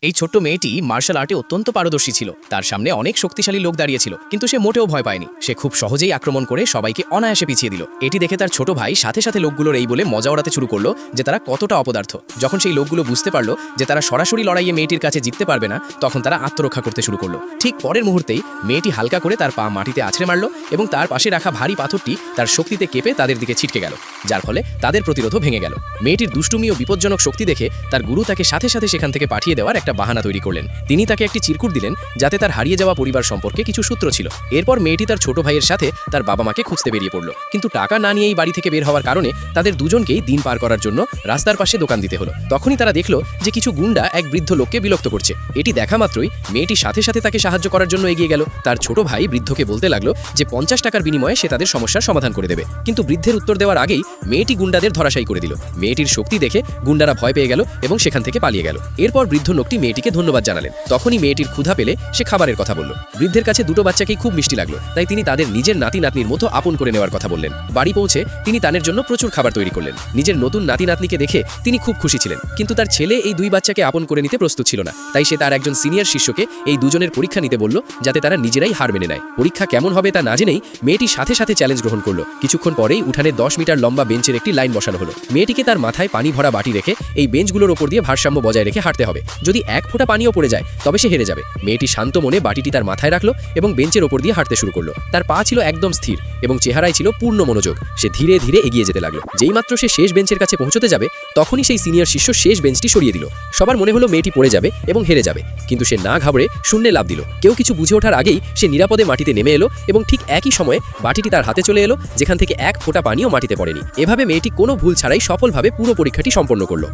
এই ছোট্ট মেয়েটি মার্শাল আর্টে অত্যন্ত পারদর্শী ছিল। তার সামনে অনেক শক্তিশালী লোক দাঁড়িয়েছিল, কিন্তু সে মোটেও ভয় পায়নি। সে খুব সহজেই আক্রমণ করে সবাইকে অনায়াসে পিছিয়ে দিল। এটি দেখে তার ছোট ভাই সাথে সাথে লোকগুলোর এই বলে মজা ওড়াতে শুরু করলো যে তারা কতটা অপদার্থ। যখন সেই লোকগুলো বুঝতে পারলো যে তারা সরাসরি লড়াইয়ে মেয়েটির কাছে জিততে পারবে না, তখন তারা আত্মরক্ষা করতে শুরু করলো। ঠিক পরের মুহূর্তেই মেয়েটি হালকা করে তার পা মাটিতে আছড়ে মারল এবং তার পাশে রাখা ভারী পাথরটি তার শক্তিতে কেঁপে তাদের দিকে ছিটকে গেল, যার ফলে তাদের প্রতিরোধও ভেঙে গেল। মেয়েটির দুষ্টুমি ও বিপজ্জনক শক্তি দেখে তার গুরু তাকে সাথে সাথে সেখান থেকে পাঠিয়ে দেওয়ার একটা বাহানা তৈরি করলেন। তিনি তাকে একটি চিরকুট দিলেন যাতে তার হারিয়ে যাওয়া পরিবার সম্পর্কে কিছু সূত্র ছিল। এরপর মেয়েটি তার ছোট ভাইয়ের সাথে তার বাবা মাকে খুঁজতে বেরিয়ে পড়ল, কিন্তু টাকা না নিয়েই বাড়ি থেকে বের হওয়ার কারণে তাদের দুজনকেই দিন পার করার জন্য রাস্তার পাশে দোকান দিতে হলো। তখনই তারা দেখলো যে কিছু গুন্ডা এক বৃদ্ধ লোককে বিরক্ত করছে। এটি দেখা মাত্রই মেয়েটি সাথে সাথে তাকে সাহায্য করার জন্য এগিয়ে গেল। তার ছোট ভাই বৃদ্ধকে বলতে লাগলো যে 50 টাকার বিনিময়ে সে তাদের সমস্যার সমাধান করে দেবে, কিন্তু বৃদ্ধের উত্তর দেওয়ার আগেই মেয়েটি গুন্ডাদের ধরাশায়ী করে দিল। মেয়েটির শক্তি দেখে গুন্ডারা ভয় পেয়ে গেল এবং সেখান থেকে পালিয়ে গেল। এরপর বৃদ্ধ লোকটি মেয়েটিকে ধন্যবাদ জানালেন। তখনই মেয়েটির ক্ষুধা পেলে সে খাবারের কথা বলল। বৃদ্ধের কাছে দুটো বাচ্চাকেই খুব মিষ্টি লাগলো, তাই তিনি তাদের নিজের নাতি নাতনির মতো আপন করে নেওয়ার কথা বললেন। বাড়ি পৌঁছে তিনি তাদের জন্য প্রচুর খাবার তৈরি করলেন। নিজের নতুন নাতি নাতনিকে দেখে তিনি খুব খুশি ছিলেন, কিন্তু তার ছেলে এই দুই বাচ্চাকে আপন করে নিতে প্রস্তুত ছিল না। তাই সে তার একজন সিনিয়র শিষ্যকে এই দুজনের পরীক্ষা নিতে বলল, যাতে তারা নিজেরাই হার মেনে নেয়। পরীক্ষা কেমন হবে তা না জেনেই মেয়েটি সাথে সাথে চ্যালেঞ্জ গ্রহণ করলো। কিছুক্ষণ পরেই উঠানে 10 মিটার লম্বা বেঞ্চের একটি লাইন বসানো হলো। মেয়েটিকে তার মাথায় পানি ভরা বাটি রেখে এই বেঞ্চগুলোর ওপর দিয়ে ভারসাম্য বজায় রেখে হাঁটতে হবে। যদি এক ফোঁটা পানিও পড়ে যায় তবে সে হেরে যাবে। মেয়েটি শান্ত মনে বাটিটি তার মাথায় রাখলো এবং বেঞ্চের ওপর দিয়ে হাঁটতে শুরু করলো। তার পা ছিল একদম স্থির এবং চেহারায় ছিল পূর্ণ মনোযোগ। সে ধীরে ধীরে এগিয়ে যেতে লাগলো। যেই মাত্র সে শেষ বেঞ্চের কাছে পৌঁছতে যাবে, তখনই সেই সিনিয়র শিষ্য শেষ বেঞ্চটি সরিয়ে দিল। সবার মনে হলো মেয়েটি পড়ে যাবে এবং হেরে যাবে, কিন্তু সে না ঘাবড়ে শূন্যে লাফ দিল। কেউ কিছু বুঝে ওঠার আগেই সে নিরাপদে মাটিতে নেমে এলো এবং ঠিক একই সময়ে বাটিটি তার হাতে চলে এলো, যেখান থেকে এক ফোঁটা পানিও মাটিতে পড়েনি। এভাবে মেয়েটি কোনো ভুল ছাড়াই সফলভাবে পুরো পরীক্ষাটি সম্পন্ন করলো।